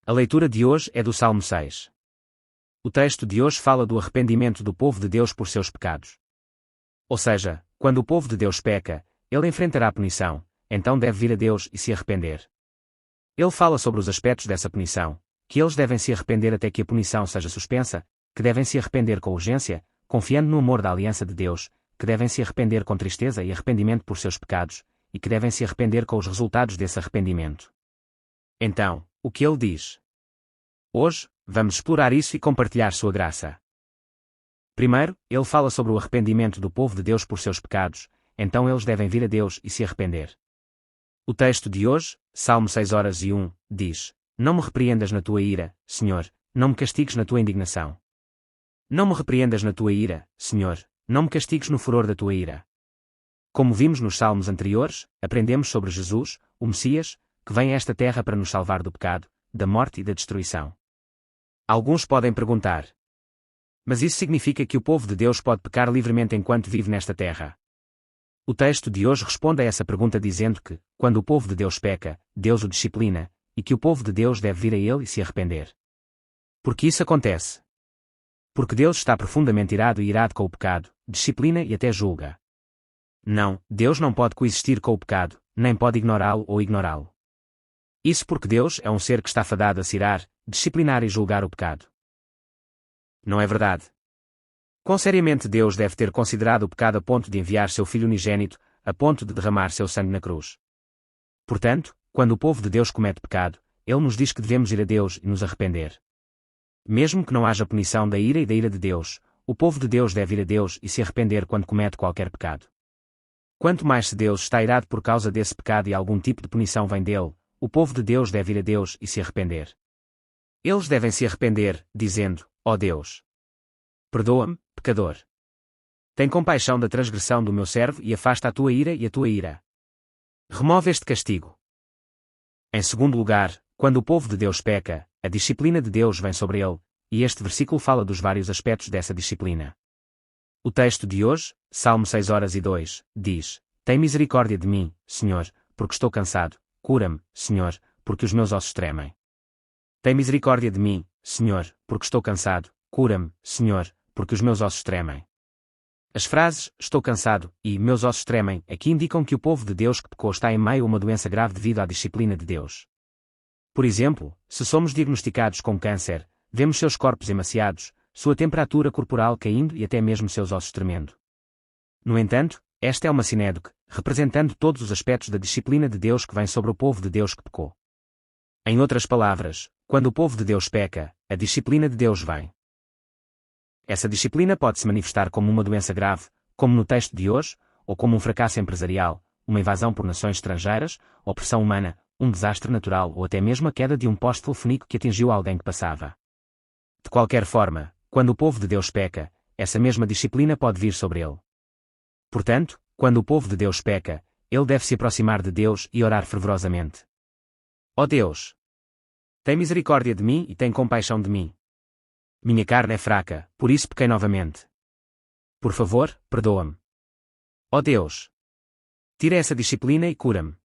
A leitura de hoje é do Salmo 6. O texto de hoje fala do arrependimento do povo de Deus por seus pecados. Ou seja, quando o povo de Deus peca, ele enfrentará a punição, então deve vir a Deus e se arrepender. Ele fala sobre os aspectos dessa punição, que eles devem se arrepender até que a punição seja suspensa, que devem se arrepender com urgência, confiando no amor da aliança de Deus, que devem se arrepender com tristeza e arrependimento por seus pecados, e que devem se arrepender com os resultados desse arrependimento. Então, o que ele diz? Hoje, vamos explorar isso e compartilhar sua graça. Primeiro, ele fala sobre o arrependimento do povo de Deus por seus pecados, então eles devem vir a Deus e se arrepender. O texto de hoje, Salmo 6:1, diz: Não me repreendas na tua ira, Senhor, não me castigues na tua indignação. Não me repreendas na tua ira, Senhor, não me castigues no furor da tua ira. Como vimos nos salmos anteriores, aprendemos sobre Jesus, o Messias, que vem a esta terra para nos salvar do pecado, da morte e da destruição. Alguns podem perguntar: mas isso significa que o povo de Deus pode pecar livremente enquanto vive nesta terra? O texto de hoje responde a essa pergunta dizendo que, quando o povo de Deus peca, Deus o disciplina, e que o povo de Deus deve vir a ele e se arrepender. Por que isso acontece? Porque Deus está profundamente irado com o pecado, disciplina e até julga. Não, Deus não pode coexistir com o pecado, nem pode ignorá-lo ou ignorá-lo. Isso porque Deus é um ser que está fadado a se irar, disciplinar e julgar o pecado. Não é verdade? Quão seriamente Deus deve ter considerado o pecado a ponto de enviar seu Filho unigênito, a ponto de derramar seu sangue na cruz? Portanto, quando o povo de Deus comete pecado, ele nos diz que devemos ir a Deus e nos arrepender. Mesmo que não haja punição da ira e da ira de Deus, o povo de Deus deve ir a Deus e se arrepender quando comete qualquer pecado. Quanto mais se Deus está irado por causa desse pecado e algum tipo de punição vem dele, o povo de Deus deve ir a Deus e se arrepender. Eles devem se arrepender, dizendo: ó Deus, perdoa-me, pecador. Tem compaixão da transgressão do meu servo e afasta a tua ira e a tua ira. Remove este castigo. Em segundo lugar, quando o povo de Deus peca, a disciplina de Deus vem sobre ele, e este versículo fala dos vários aspectos dessa disciplina. O texto de hoje, Salmo 6:2, diz: Tem misericórdia de mim, Senhor, porque estou cansado, cura-me, Senhor, porque os meus ossos tremem. Tem misericórdia de mim, Senhor, porque estou cansado, cura-me, Senhor, porque os meus ossos tremem. As frases, estou cansado, e meus ossos tremem, aqui indicam que o povo de Deus que pecou está em meio a uma doença grave devido à disciplina de Deus. Por exemplo, se somos diagnosticados com câncer, vemos seus corpos emaciados, sua temperatura corporal caindo e até mesmo seus ossos tremendo. No entanto, esta é uma sinédoque, representando todos os aspectos da disciplina de Deus que vem sobre o povo de Deus que pecou. Em outras palavras, quando o povo de Deus peca, a disciplina de Deus vem. Essa disciplina pode se manifestar como uma doença grave, como no texto de hoje, ou como um fracasso empresarial, uma invasão por nações estrangeiras, opressão humana, um desastre natural ou até mesmo a queda de um poste telefónico que atingiu alguém que passava. De qualquer forma, quando o povo de Deus peca, essa mesma disciplina pode vir sobre ele. Portanto, quando o povo de Deus peca, ele deve se aproximar de Deus e orar fervorosamente. Ó Deus, tem misericórdia de mim e tem compaixão de mim. Minha carne é fraca, por isso pequei novamente. Por favor, perdoa-me. Ó Deus, tira essa disciplina e cura-me.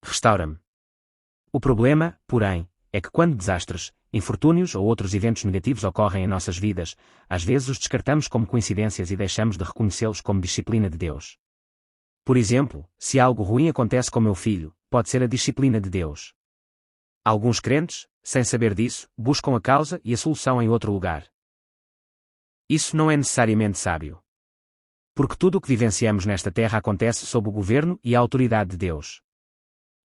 Restaura-me. O problema, porém, é que quando desastres, infortúnios ou outros eventos negativos ocorrem em nossas vidas, às vezes os descartamos como coincidências e deixamos de reconhecê-los como disciplina de Deus. Por exemplo, se algo ruim acontece com meu filho, pode ser a disciplina de Deus. Alguns crentes, sem saber disso, buscam a causa e a solução em outro lugar. Isso não é necessariamente sábio. Porque tudo o que vivenciamos nesta terra acontece sob o governo e a autoridade de Deus.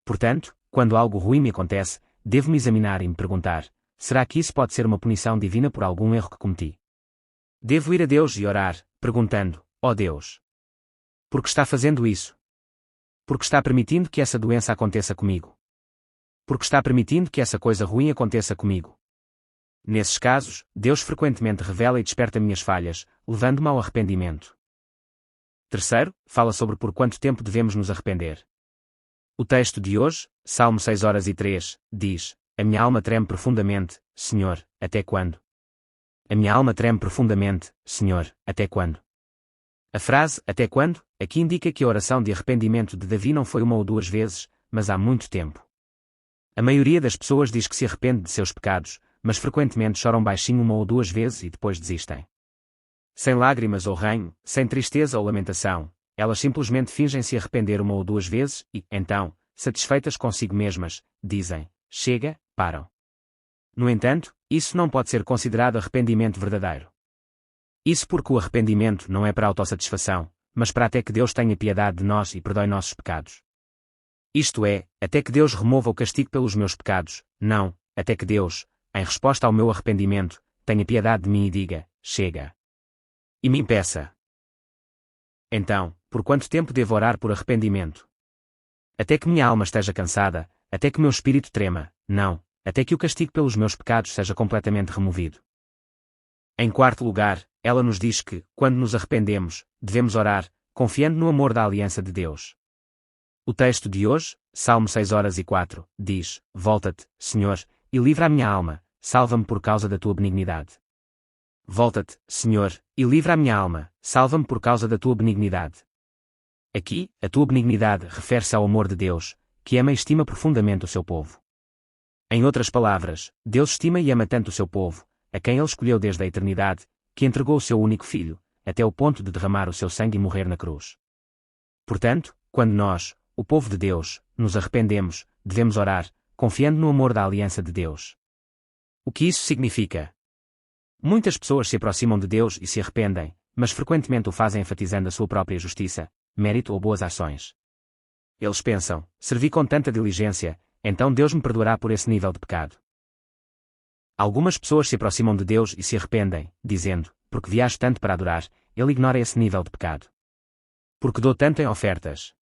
Portanto, quando algo ruim me acontece, devo-me examinar e me perguntar: será que isso pode ser uma punição divina por algum erro que cometi? Devo ir a Deus e orar, perguntando: ó Deus, por que está fazendo isso? Por que está permitindo que essa doença aconteça comigo? Por que está permitindo que essa coisa ruim aconteça comigo? Nesses casos, Deus frequentemente revela e desperta minhas falhas, levando-me ao arrependimento. Terceiro, fala sobre por quanto tempo devemos nos arrepender. O texto de hoje, Salmo 6:3, diz: A minha alma treme profundamente, Senhor, até quando? A minha alma treme profundamente, Senhor, até quando? A frase, até quando, aqui indica que a oração de arrependimento de Davi não foi uma ou duas vezes, mas há muito tempo. A maioria das pessoas diz que se arrepende de seus pecados, mas frequentemente choram baixinho uma ou duas vezes e depois desistem. Sem lágrimas ou ranho, sem tristeza ou lamentação, elas simplesmente fingem se arrepender uma ou duas vezes e, então, satisfeitas consigo mesmas, dizem: chega, param. No entanto, isso não pode ser considerado arrependimento verdadeiro. Isso porque o arrependimento não é para autossatisfação, mas para até que Deus tenha piedade de nós e perdoe nossos pecados. Isto é, até que Deus remova o castigo pelos meus pecados, não, até que Deus, em resposta ao meu arrependimento, tenha piedade de mim e diga: chega. E me impeça. Então, por quanto tempo devo orar por arrependimento? Até que minha alma esteja cansada, até que meu espírito trema, não, até que o castigo pelos meus pecados seja completamente removido. Em quarto lugar, ela nos diz que, quando nos arrependemos, devemos orar, confiando no amor da aliança de Deus. O texto de hoje, Salmo 6:04, diz: volta-te, Senhor, e livra a minha alma, salva-me por causa da tua benignidade. Volta-te, Senhor, e livra a minha alma, salva-me por causa da tua benignidade. Aqui, a tua benignidade refere-se ao amor de Deus, que ama e estima profundamente o seu povo. Em outras palavras, Deus estima e ama tanto o seu povo, a quem ele escolheu desde a eternidade, que entregou o seu único filho, até o ponto de derramar o seu sangue e morrer na cruz. Portanto, quando nós, o povo de Deus, nos arrependemos, devemos orar, confiando no amor da aliança de Deus. O que isso significa? Muitas pessoas se aproximam de Deus e se arrependem, mas frequentemente o fazem enfatizando a sua própria justiça, mérito ou boas ações. Eles pensam: servi com tanta diligência, então Deus me perdoará por esse nível de pecado. Algumas pessoas se aproximam de Deus e se arrependem, dizendo: porque viajo tanto para adorar, ele ignora esse nível de pecado. Porque dou tanto em ofertas.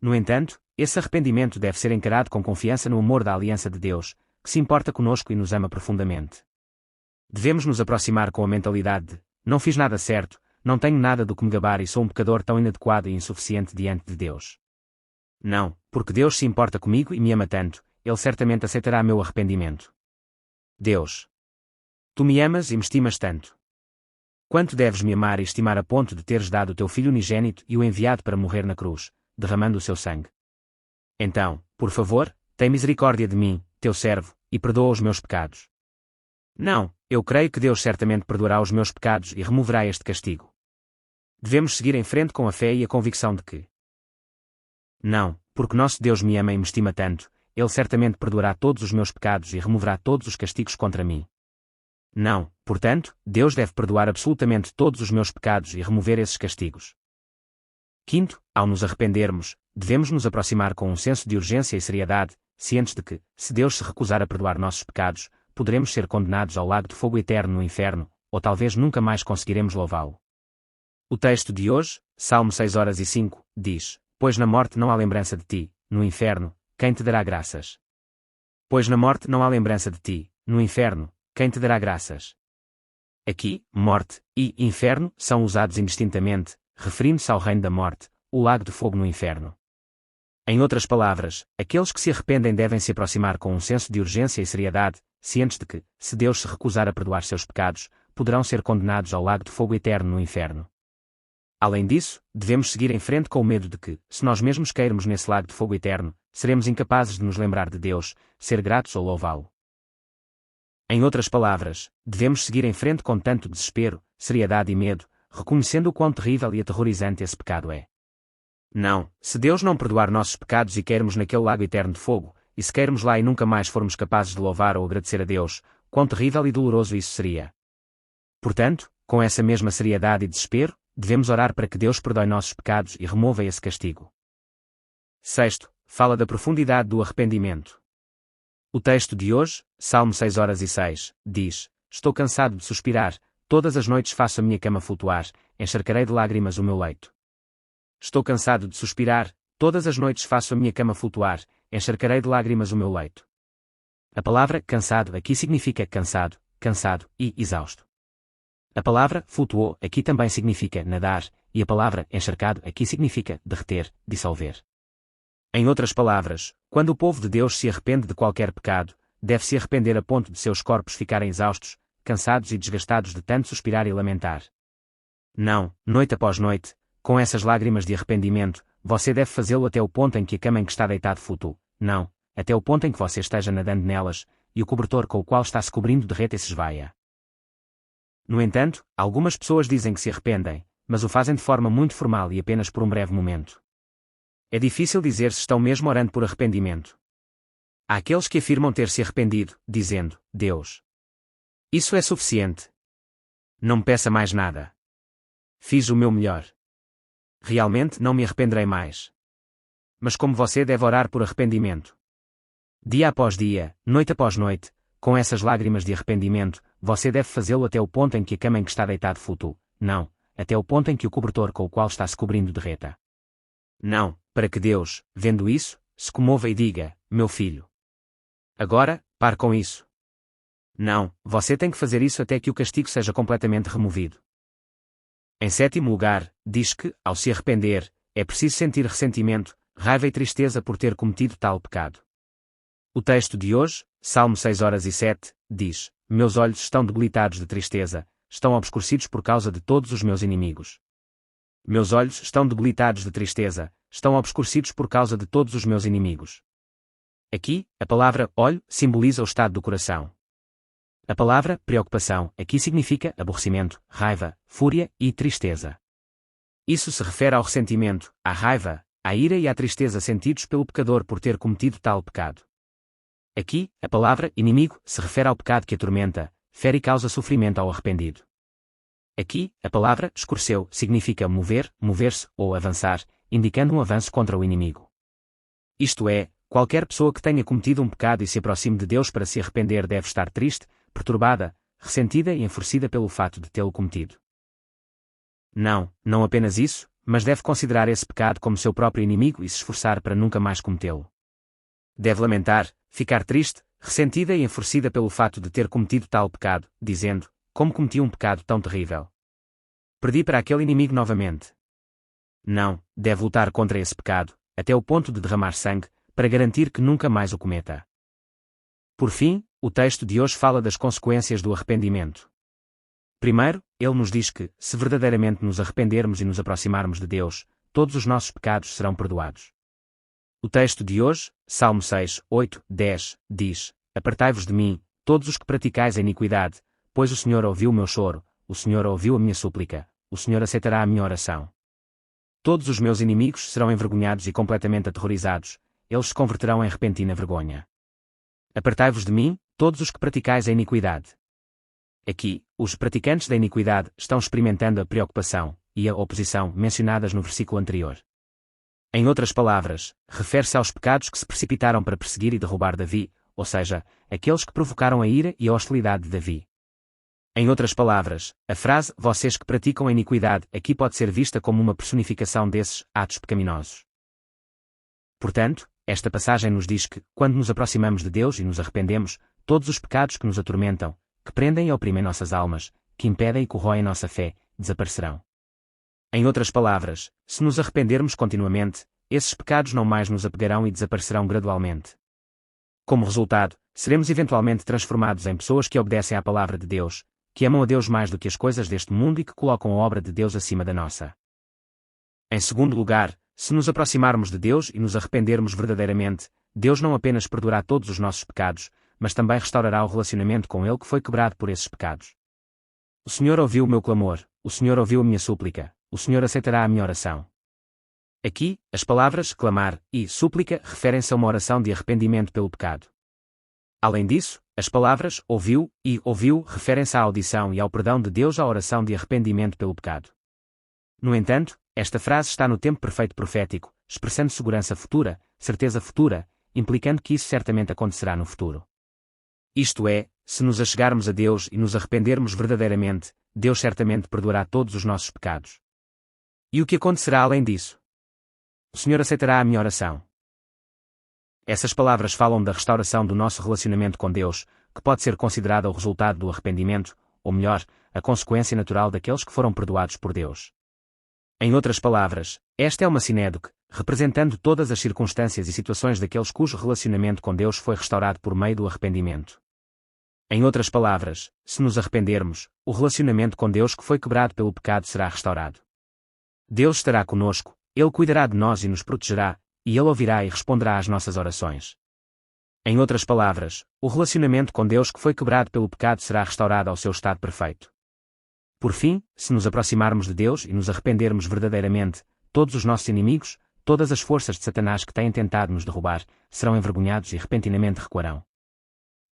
No entanto, esse arrependimento deve ser encarado com confiança no amor da aliança de Deus, que se importa conosco e nos ama profundamente. Devemos nos aproximar com a mentalidade de: não fiz nada certo, não tenho nada do que me gabar e sou um pecador tão inadequado e insuficiente diante de Deus. Não, porque Deus se importa comigo e me ama tanto, ele certamente aceitará meu arrependimento. Deus, tu me amas e me estimas tanto. Quanto deves me amar e estimar a ponto de teres dado o teu filho unigênito e o enviado para morrer na cruz, derramando o seu sangue? Então, por favor, tem misericórdia de mim, teu servo, e perdoa os meus pecados. Não, eu creio que Deus certamente perdoará os meus pecados e removerá este castigo. Devemos seguir em frente com a fé e a convicção de que: não, porque nosso Deus me ama e me estima tanto, ele certamente perdoará todos os meus pecados e removerá todos os castigos contra mim. Não, portanto, Deus deve perdoar absolutamente todos os meus pecados e remover esses castigos. Quinto, ao nos arrependermos, devemos nos aproximar com um senso de urgência e seriedade, cientes de que, se Deus se recusar a perdoar nossos pecados, poderemos ser condenados ao lago de fogo eterno no inferno, ou talvez nunca mais conseguiremos louvá-lo. O texto de hoje, Salmo 6:05, diz: pois na morte não há lembrança de ti, no inferno, quem te dará graças? Pois na morte não há lembrança de ti, no inferno, quem te dará graças? Aqui, morte e inferno são usados indistintamente, referindo-se ao reino da morte, o lago de fogo no inferno. Em outras palavras, aqueles que se arrependem devem se aproximar com um senso de urgência e seriedade, cientes de que, se Deus se recusar a perdoar seus pecados, poderão ser condenados ao lago de fogo eterno no inferno. Além disso, devemos seguir em frente com o medo de que, se nós mesmos cairmos nesse lago de fogo eterno, seremos incapazes de nos lembrar de Deus, ser gratos ou louvá-lo. Em outras palavras, devemos seguir em frente com tanto desespero, seriedade e medo, reconhecendo o quão terrível e aterrorizante esse pecado é. Não, se Deus não perdoar nossos pecados e cairmos naquele lago eterno de fogo, e se cairmos lá e nunca mais formos capazes de louvar ou agradecer a Deus, quão terrível e doloroso isso seria. Portanto, com essa mesma seriedade e desespero, devemos orar para que Deus perdoe nossos pecados e remova esse castigo. Sexto, fala da profundidade do arrependimento. O texto de hoje, Salmo 6:06, diz: estou cansado de suspirar, todas as noites faço a minha cama flutuar, encharcarei de lágrimas o meu leito. Estou cansado de suspirar, todas as noites faço a minha cama flutuar, encharcarei de lágrimas o meu leito. A palavra cansado aqui significa cansado, cansado e exausto. A palavra flutuou aqui também significa nadar, e a palavra encharcado aqui significa derreter, dissolver. Em outras palavras, quando o povo de Deus se arrepende de qualquer pecado, deve se arrepender a ponto de seus corpos ficarem exaustos, cansados e desgastados de tanto suspirar e lamentar. Não, noite após noite, com essas lágrimas de arrependimento, você deve fazê-lo até o ponto em que a cama em que está deitado flutua. Não, até o ponto em que você esteja nadando nelas, e o cobertor com o qual está se cobrindo derreta e se esvaia. No entanto, algumas pessoas dizem que se arrependem, mas o fazem de forma muito formal e apenas por um breve momento. É difícil dizer se estão mesmo orando por arrependimento. Há aqueles que afirmam ter se arrependido, dizendo: Deus, isso é suficiente. Não me peça mais nada. Fiz o meu melhor. Realmente não me arrependerei mais. Mas como você deve orar por arrependimento? Dia após dia, noite após noite, com essas lágrimas de arrependimento, você deve fazê-lo até o ponto em que a cama em que está deitado flutue. Não, até o ponto em que o cobertor com o qual está se cobrindo derreta. Não, para que Deus, vendo isso, se comova e diga: meu filho. Agora, pare com isso. Não, você tem que fazer isso até que o castigo seja completamente removido. Em sétimo lugar, diz que, ao se arrepender, é preciso sentir ressentimento, raiva e tristeza por ter cometido tal pecado. O texto de hoje, Salmo 6:07, diz: meus olhos estão debilitados de tristeza, estão obscurecidos por causa de todos os meus inimigos. Meus olhos estão debilitados de tristeza, estão obscurecidos por causa de todos os meus inimigos. Aqui, a palavra olho simboliza o estado do coração. A palavra preocupação aqui significa aborrecimento, raiva, fúria e tristeza. Isso se refere ao ressentimento, à raiva, à ira e à tristeza sentidos pelo pecador por ter cometido tal pecado. Aqui, a palavra inimigo se refere ao pecado que atormenta, fere e causa sofrimento ao arrependido. Aqui, a palavra escureceu significa mover, mover-se ou avançar, indicando um avanço contra o inimigo. Isto é, qualquer pessoa que tenha cometido um pecado e se aproxime de Deus para se arrepender deve estar triste, perturbada, ressentida e enfurecida pelo fato de tê-lo cometido. Não apenas isso, mas deve considerar esse pecado como seu próprio inimigo e se esforçar para nunca mais cometê-lo. Deve lamentar, ficar triste, ressentida e enfurecida pelo fato de ter cometido tal pecado, dizendo: como cometi um pecado tão terrível. Perdi para aquele inimigo novamente. Não, deve lutar contra esse pecado, até o ponto de derramar sangue, para garantir que nunca mais o cometa. Por fim, o texto de hoje fala das consequências do arrependimento. Primeiro, ele nos diz que, se verdadeiramente nos arrependermos e nos aproximarmos de Deus, todos os nossos pecados serão perdoados. O texto de hoje, Salmo 6:8-10, diz: apartai-vos de mim, todos os que praticais a iniquidade, pois o Senhor ouviu o meu choro, o Senhor ouviu a minha súplica, o Senhor aceitará a minha oração. Todos os meus inimigos serão envergonhados e completamente aterrorizados, eles se converterão em repentina vergonha. Apartai-vos de mim, todos os que praticais a iniquidade. Aqui, os praticantes da iniquidade estão experimentando a preocupação e a oposição mencionadas no versículo anterior. Em outras palavras, refere-se aos pecados que se precipitaram para perseguir e derrubar Davi, ou seja, aqueles que provocaram a ira e a hostilidade de Davi. Em outras palavras, a frase vocês que praticam a iniquidade aqui pode ser vista como uma personificação desses atos pecaminosos. Portanto, esta passagem nos diz que, quando nos aproximamos de Deus e nos arrependemos, todos os pecados que nos atormentam, que prendem e oprimem nossas almas, que impedem e corroem nossa fé, desaparecerão. Em outras palavras, se nos arrependermos continuamente, esses pecados não mais nos apegarão e desaparecerão gradualmente. Como resultado, seremos eventualmente transformados em pessoas que obedecem à palavra de Deus, que amam a Deus mais do que as coisas deste mundo e que colocam a obra de Deus acima da nossa. Em segundo lugar, se nos aproximarmos de Deus e nos arrependermos verdadeiramente, Deus não apenas perdoará todos os nossos pecados, mas também restaurará o relacionamento com Ele que foi quebrado por esses pecados. O Senhor ouviu o meu clamor, o Senhor ouviu a minha súplica, o Senhor aceitará a minha oração. Aqui, as palavras clamar e súplica referem-se a uma oração de arrependimento pelo pecado. Além disso, as palavras ouviu e ouviu referem-se à audição e ao perdão de Deus à oração de arrependimento pelo pecado. No entanto, esta frase está no tempo perfeito profético, expressando segurança futura, certeza futura, implicando que isso certamente acontecerá no futuro. Isto é, se nos achegarmos a Deus e nos arrependermos verdadeiramente, Deus certamente perdoará todos os nossos pecados. E o que acontecerá além disso? O Senhor aceitará a minha oração. Essas palavras falam da restauração do nosso relacionamento com Deus, que pode ser considerada o resultado do arrependimento, ou melhor, a consequência natural daqueles que foram perdoados por Deus. Em outras palavras, esta é uma sinédoque, representando todas as circunstâncias e situações daqueles cujo relacionamento com Deus foi restaurado por meio do arrependimento. Em outras palavras, se nos arrependermos, o relacionamento com Deus que foi quebrado pelo pecado será restaurado. Deus estará conosco, Ele cuidará de nós e nos protegerá, e Ele ouvirá e responderá às nossas orações. Em outras palavras, o relacionamento com Deus que foi quebrado pelo pecado será restaurado ao seu estado perfeito. Por fim, se nos aproximarmos de Deus e nos arrependermos verdadeiramente, todos os nossos inimigos, todas as forças de Satanás que têm tentado nos derrubar, serão envergonhados e repentinamente recuarão.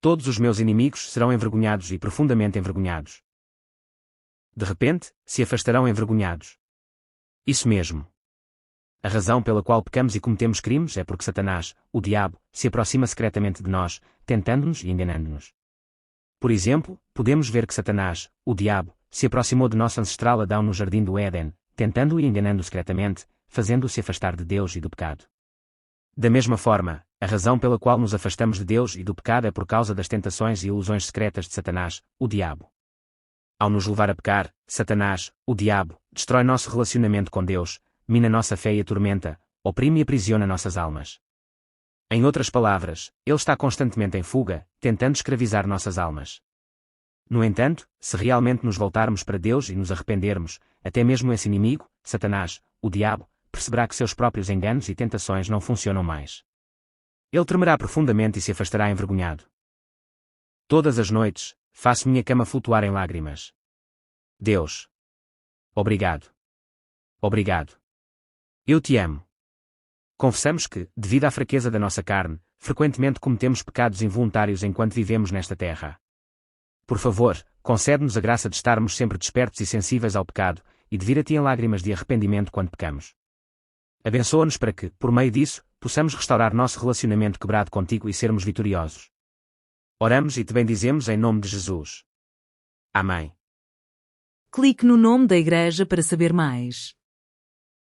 Todos os meus inimigos serão envergonhados e profundamente envergonhados. De repente, se afastarão envergonhados. Isso mesmo. A razão pela qual pecamos e cometemos crimes é porque Satanás, o diabo, se aproxima secretamente de nós, tentando-nos e enganando-nos. Por exemplo, podemos ver que Satanás, o diabo, se aproximou de nosso ancestral Adão no jardim do Éden, tentando-o e enganando-o secretamente, fazendo-o se afastar de Deus e do pecado. Da mesma forma, a razão pela qual nos afastamos de Deus e do pecado é por causa das tentações e ilusões secretas de Satanás, o diabo. Ao nos levar a pecar, Satanás, o diabo, destrói nosso relacionamento com Deus, mina nossa fé e atormenta, oprime e aprisiona nossas almas. Em outras palavras, ele está constantemente em fuga, tentando escravizar nossas almas. No entanto, se realmente nos voltarmos para Deus e nos arrependermos, até mesmo esse inimigo, Satanás, o diabo, perceberá que seus próprios enganos e tentações não funcionam mais. Ele tremerá profundamente e se afastará envergonhado. Todas as noites, faço minha cama flutuar em lágrimas. Deus. Obrigado. Obrigado. Eu te amo. Confessamos que, devido à fraqueza da nossa carne, frequentemente cometemos pecados involuntários enquanto vivemos nesta terra. Por favor, concede-nos a graça de estarmos sempre despertos e sensíveis ao pecado, e de vir a ti em lágrimas de arrependimento quando pecamos. Abençoa-nos para que, por meio disso, possamos restaurar nosso relacionamento quebrado contigo e sermos vitoriosos. Oramos e te bendizemos em nome de Jesus. Amém. Clique no nome da igreja para saber mais.